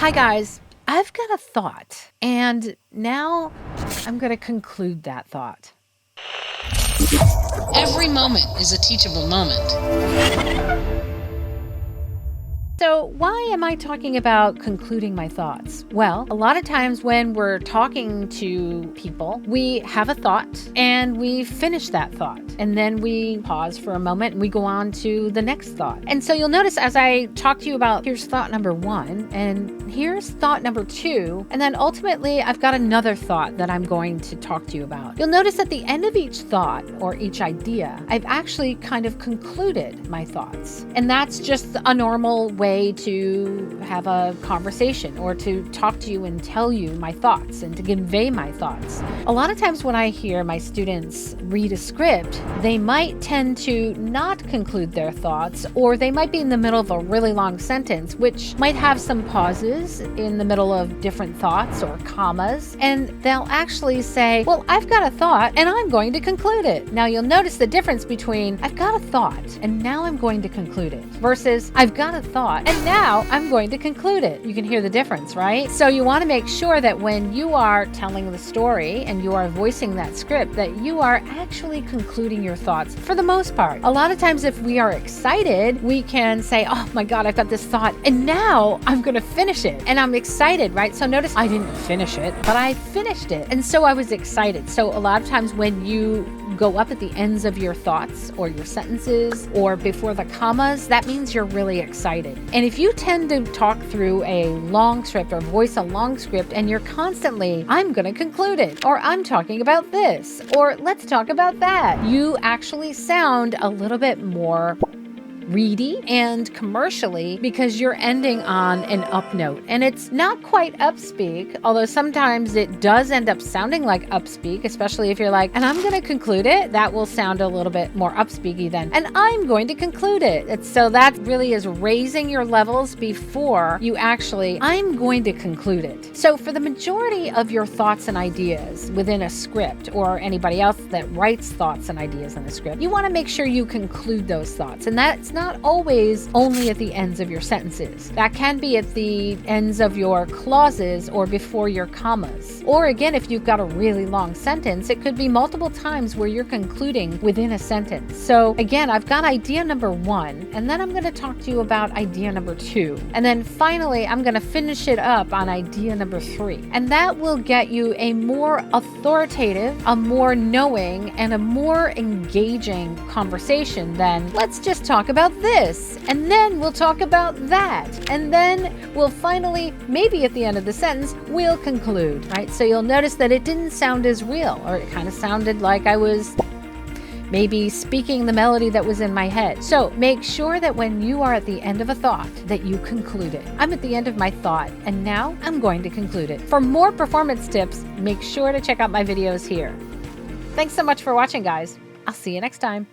Hi guys, I've got a thought, and now I'm going to conclude that thought. Every moment is a teachable moment. So why am I talking about concluding my thoughts? Well, a lot of times when we're talking to people, we have a thought and we finish that thought. And then we pause for a moment and we go on to the next thought. And so you'll notice as I talk to you about here's thought number 1 and here's thought number 2, and then ultimately I've got another thought that I'm going to talk to you about. You'll notice at the end of each thought or each idea, I've actually kind of concluded my thoughts. And that's just a normal way to have a conversation or to talk to you and tell you my thoughts and to convey my thoughts. A lot of times when I hear my students read a script, they might tend to not conclude their thoughts, or they might be in the middle of a really long sentence, which might have some pauses in the middle of different thoughts or commas, and they'll actually say, well, I've got a thought and I'm going to conclude it. Now you'll notice the difference between I've got a thought and now I'm going to conclude it versus I've got a thought and now I'm going to conclude it. You can hear the difference, right? So you want to make sure that when you are telling the story and you are voicing that script, that you are actually concluding your thoughts for the most part. A lot of times if we are excited, we can say, oh my God, I've got this thought and now I'm going to finish it. And I'm excited, right? So notice I didn't finish it, but I finished it. And so I was excited. So a lot of times when you go up at the ends of your thoughts or your sentences or before the commas, that means you're really excited. And if you tend to talk through a long script or voice a long script and you're constantly, I'm going to conclude it, or I'm talking about this, or let's talk about that, you actually sound a little bit more reedy and commercially because you're ending on an up note. And it's not quite upspeak, although sometimes it does end up sounding like upspeak, especially if you're like, and I'm going to conclude it. That will sound a little bit more upspeaky than, and I'm going to conclude it. So that really is raising your levels before you actually, I'm going to conclude it. So for the majority of your thoughts and ideas within a script, or anybody else that writes thoughts and ideas in a script, you want to make sure you conclude those thoughts. And that's not always only at the ends of your sentences. That can be at the ends of your clauses or before your commas. Or again, if you've got a really long sentence, it could be multiple times where you're concluding within a sentence. So again, I've got idea number 1, and then I'm going to talk to you about idea number 2. And then finally, I'm going to finish it up on idea number 3. And that will get you a more authoritative, a more knowing, and a more engaging conversation than let's just talk about this, and then we'll talk about that, and then we'll finally, maybe at the end of the sentence, we'll conclude, right? So you'll notice that it didn't sound as real, or it kind of sounded like I was maybe speaking the melody that was in my head. So make sure that when you are at the end of a thought, that you conclude it. I'm at the end of my thought, and now I'm going to conclude it. For more performance tips, make sure to check out my videos here. Thanks so much for watching, guys. I'll see you next time.